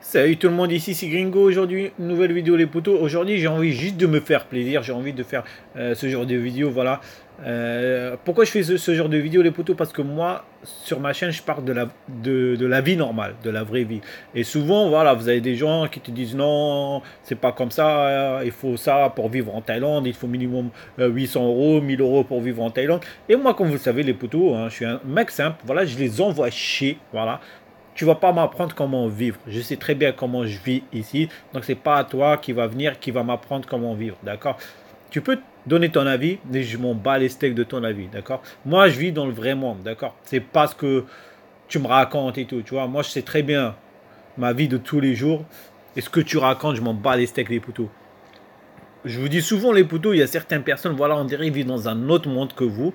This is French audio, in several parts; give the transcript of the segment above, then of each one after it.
Salut tout le monde, ici c'est Gringo. Aujourd'hui, une nouvelle vidéo les potos. Aujourd'hui, j'ai envie juste de me faire plaisir. J'ai envie de faire ce genre de vidéo. Voilà. Pourquoi je fais ce genre de vidéo les potos? Parce que moi, sur ma chaîne, je parle de la vie normale, de la vraie vie. Et souvent, voilà, vous avez des gens qui te disent non, c'est pas comme ça. Il faut ça pour vivre en Thaïlande. Il faut minimum 800 euros, 1000 euros pour vivre en Thaïlande. Et moi, comme vous le savez, les potos, hein, je suis un mec simple. Voilà, je les envoie chier. Voilà. Tu vas pas m'apprendre comment vivre. Je sais très bien comment je vis ici. Donc c'est pas à toi qui va venir, qui va m'apprendre comment vivre. D'accord? Tu peux donner ton avis, mais je m'en bats les steaks de ton avis. D'accord? Moi, je vis dans le vrai monde. D'accord? C'est pas ce que tu me racontes et tout. Tu vois? Moi, je sais très bien ma vie de tous les jours. Et ce que tu racontes, je m'en bats les steaks, les poteaux. Je vous dis souvent, les poteaux, il y a certaines personnes, voilà, on dirait qu'ils vivent dans un autre monde que vous.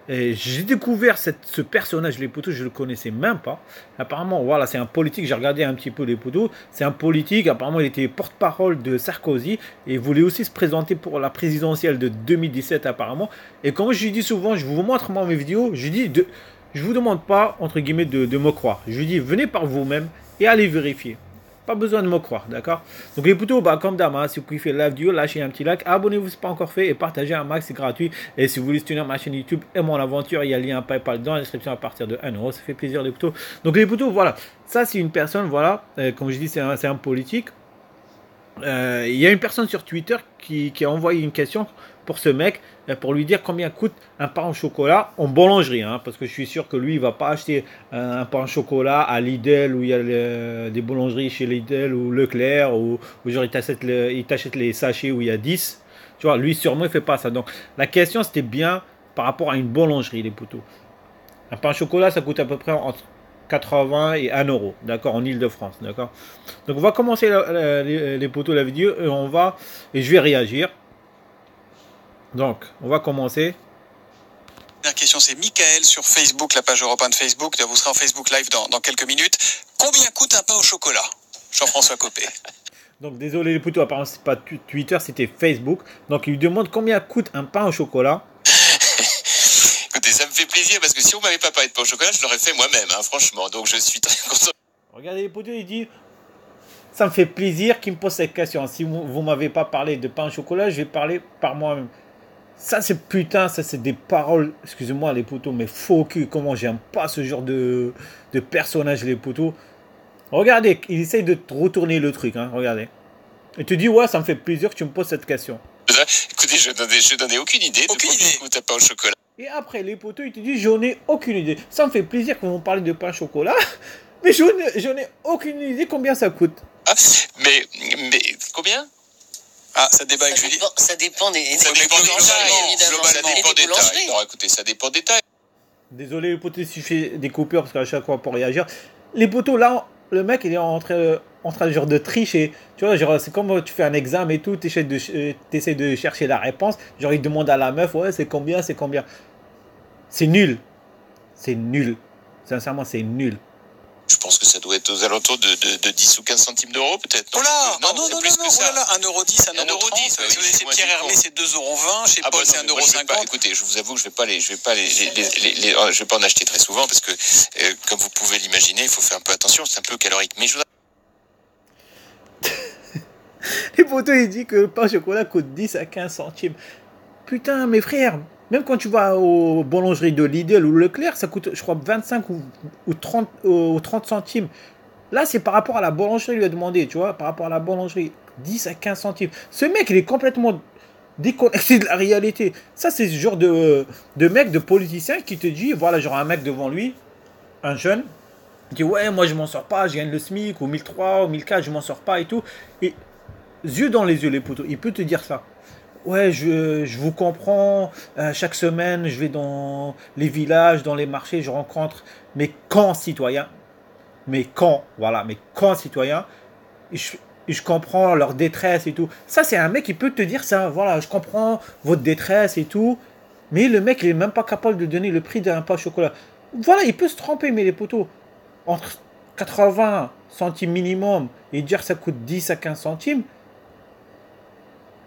Et j'ai découvert ce personnage, les poteaux, je ne le connaissais même pas. Apparemment, voilà, c'est un politique, j'ai regardé un petit peu les poteaux. C'est un politique, apparemment, il était porte-parole de Sarkozy. Et il voulait aussi se présenter pour la présidentielle de 2017, apparemment. Et comme je dis souvent, je vous montre moi mes vidéos, je vous demande pas, entre guillemets, de me croire. Je lui dis, venez par vous-même et allez vérifier. Pas besoin de me croire, d'accord? Donc les potos, bah, comme d'hab, hein, si vous kiffez la vidéo, lâchez un petit like, abonnez-vous si ce n'est pas encore fait et partagez un max, c'est gratuit. Et si vous voulez soutenir ma chaîne YouTube et mon aventure, il y a le lien PayPal dans la description à partir de 1 euro. Ça fait plaisir les potos. Donc les potos, voilà, ça c'est une personne, voilà, comme je dis, c'est un politique. Il y a une personne sur Twitter qui a envoyé une question pour ce mec, pour lui dire combien coûte un pain au chocolat en boulangerie, hein, parce que je suis sûr que lui, il va pas acheter un pain au chocolat à Lidl, où il y a des boulangeries chez Lidl ou Leclerc, ou genre il t'achète les sachets où il y a 10. Tu vois, lui, sûrement, il fait pas ça. Donc, la question, c'était bien par rapport à une boulangerie, les poteaux. Un pain au chocolat, ça coûte à peu près entre 80 et 1 euro, d'accord, en Ile-de-France, d'accord. Donc on va commencer les poteaux de la vidéo et je vais réagir. Donc on va commencer. La première question, c'est Michael sur Facebook, la page Europe 1 de Facebook. Vous serez en Facebook Live dans quelques minutes. Combien coûte un pain au chocolat? Jean-François Copé. Donc désolé les poteaux, apparemment c'est pas Twitter, c'était Facebook. Donc il lui demande combien coûte un pain au chocolat. Écoutez, ça me fait plaisir parce que si on m'avait pas parlé de pain au chocolat, je l'aurais fait moi-même, hein, franchement. Donc je suis très content. Regardez les poteaux, il dit ça me fait plaisir qu'il me pose cette question. Si vous m'avez pas parlé de pain au chocolat, je vais parler par moi-même. Ça c'est putain, ça c'est des paroles, excusez-moi les poteaux, mais faux cul, comment j'aime pas ce genre de personnage les poteaux. Regardez, il essaye de retourner le truc, hein, regardez. Il te dit ouais, ça me fait plaisir que tu me poses cette question. Écoutez, je donnais aucune idée. Aucune idée. Coûte un pain au chocolat. Et après les poteaux, il te dit j'en ai aucune idée. Ça me fait plaisir que vous me parlez de pain au chocolat, mais j'en ai aucune idée combien ça coûte. Ah, mais combien? Ah, ça débat avec Julie. Ça dépend des Ça dépend des tailles, évidemment. Ça dépend des tailles. Non, écoutez, ça dépend des tailles. Désolé les poteaux si je fais des coupures parce qu'à chaque fois pour réagir. Les poteaux là, le mec il est en train genre de tricher. Tu vois, genre c'est comme tu fais un examen et tout, t'essaies de chercher la réponse. Genre il demande à la meuf, ouais c'est combien, c'est combien. C'est nul. C'est nul. Sincèrement c'est nul. Je pense que ça doit être aux alentours de 10 ou 15 centimes d'euros, peut-être. Oh là, non, c'est plus que ça. 1,10 €, 1,10 €. Si vous c'est Pierre Hermé, c'est 2,20 €. Chez Paul, c'est 1,50 €. Écoutez, je vous avoue que je vais pas je vais pas en acheter très souvent parce que, comme vous pouvez l'imaginer, il faut faire un peu attention. C'est un peu calorique. Mais je voudrais... Les poteaux, il dit que le pain au chocolat coûte 10 à 15 centimes. Putain, mes frères, même quand tu vas aux boulangeries de Lidl ou Leclerc, ça coûte, je crois, 25 ou 30 centimes. Là, c'est par rapport à la boulangerie, il lui a demandé, tu vois, par rapport à la boulangerie, 10 à 15 centimes. Ce mec, il est complètement déconnecté de la réalité. Ça, c'est ce genre de mec, de politicien qui te dit, voilà, genre un mec devant lui, un jeune, il dit, ouais, moi, je m'en sors pas, je gagne le SMIC, ou 1003, ou 1004, je m'en sors pas et tout. Et yeux dans les yeux, les poteaux, il peut te dire ça. Ouais, je vous comprends. Chaque semaine, je vais dans les villages, dans les marchés, je rencontre mes camps citoyens. Mes camps, voilà, mes camps citoyens. Et je comprends leur détresse et tout. Ça, c'est un mec qui peut te dire ça. Voilà, je comprends votre détresse et tout. Mais le mec, il est même pas capable de donner le prix d'un pain au chocolat. Voilà, il peut se tromper, mais les poteaux, entre 80 centimes minimum et dire que ça coûte 10 à 15 centimes,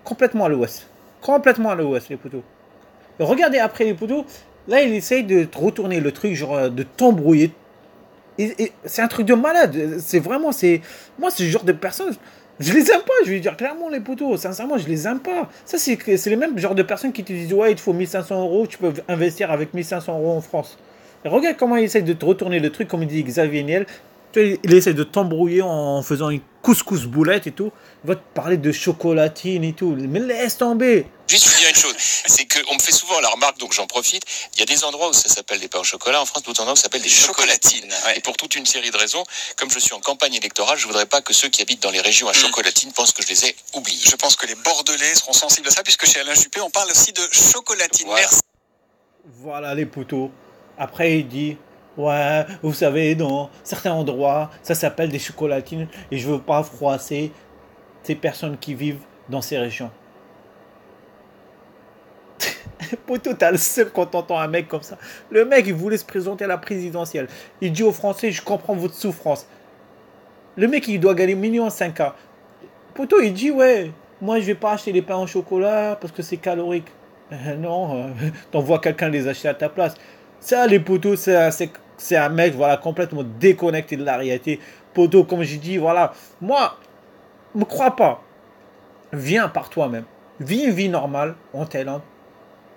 complètement à l'ouest. Complètement à l'ouest, les poteaux. Regardez après les poteaux. Là, il essaye de retourner le truc, genre de t'embrouiller. c'est un truc de malade. C'est vraiment, moi, ce genre de personnes, je les aime pas. Je vais dire clairement, les potos. Sincèrement, je les aime pas. Ça, c'est les mêmes genres de personnes qui te disent, ouais, il te faut 1500 euros, tu peux investir avec 1500 euros en France. Et regarde comment il essaie de te retourner le truc, comme il dit Xavier Niel. Tu vois, il essaie de t'embrouiller en faisant une couscous boulette et tout. Il va te parler de chocolatine et tout. Mais laisse tomber. Juste vous dire une chose, c'est qu'on me fait souvent la remarque, donc j'en profite. Il y a des endroits où ça s'appelle des pains au chocolat, en France, d'autres endroits où ça s'appelle des chocolatines. Ouais. Et pour toute une série de raisons, comme je suis en campagne électorale, je voudrais pas que ceux qui habitent dans les régions à chocolatines pensent que je les ai oubliés. Je pense que les Bordelais seront sensibles à ça, puisque chez Alain Juppé, on parle aussi de chocolatine. Voilà. Merci. Voilà les poteaux. Après, il dit, ouais, vous savez, dans certains endroits, ça s'appelle des chocolatines et je veux pas froisser ces personnes qui vivent dans ces régions. Poto, t'as le seum quand t'entends un mec comme ça. Le mec, il voulait se présenter à la présidentielle. Il dit aux Français, je comprends votre souffrance. Le mec, il doit gagner minimum 5K. Poto, il dit, ouais, moi, je vais pas acheter les pains au chocolat parce que c'est calorique. Non, t'envoies quelqu'un les acheter à ta place. Ça, les potos, c'est un mec, voilà, complètement déconnecté de la réalité. Poto, comme j'ai dit, voilà, moi, me crois pas. Viens par toi-même. Vis une vie normale en Thaïlande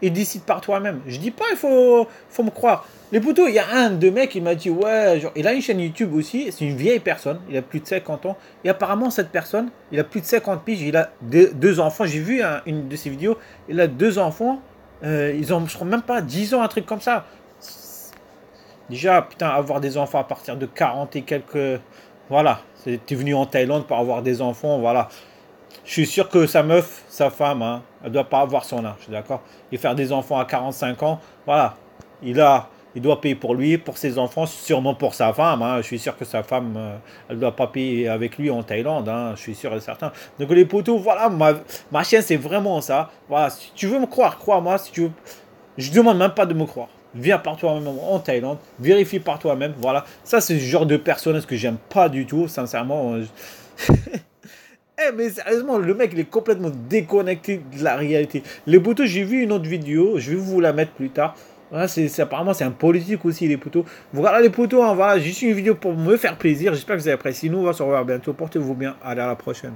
et décide par toi-même. Je dis pas, il faut me croire. Les potos, il y a un de mecs qui m'a dit, ouais, genre, il a une chaîne YouTube aussi, c'est une vieille personne, il a plus de 50 ans. Et apparemment, cette personne, il a plus de 50 piges, il a deux enfants. J'ai vu une de ses vidéos, il a 2 enfants, ils ont, je crois, même pas 10 ans, un truc comme ça. Déjà, putain, avoir des enfants à partir de 40 et quelques... Voilà, t'es venu en Thaïlande pour avoir des enfants, voilà. Je suis sûr que sa meuf, sa femme, hein, elle doit pas avoir son âge, d'accord. Et faire des enfants à 45 ans, voilà. Il doit payer pour lui, pour ses enfants, sûrement pour sa femme. Hein. Je suis sûr que sa femme, elle ne doit pas payer avec lui en Thaïlande. Hein. Je suis sûr et certain. Donc les potos, voilà, ma chaîne, c'est vraiment ça. Voilà, si tu veux me croire, crois-moi. Si tu veux, je demande même pas de me croire. Viens par toi-même en Thaïlande, vérifie par toi-même. Voilà, ça c'est le genre de personnage que j'aime pas du tout, sincèrement. Mais sérieusement, le mec, il est complètement déconnecté de la réalité. Les potos, j'ai vu une autre vidéo, je vais vous la mettre plus tard. Voilà, apparemment, c'est un politique aussi, les potos. Voilà, les potos, hein, voilà, j'ai juste une vidéo pour me faire plaisir. J'espère que vous avez apprécié. Nous, on va se revoir bientôt. Portez-vous bien. Allez, à la prochaine.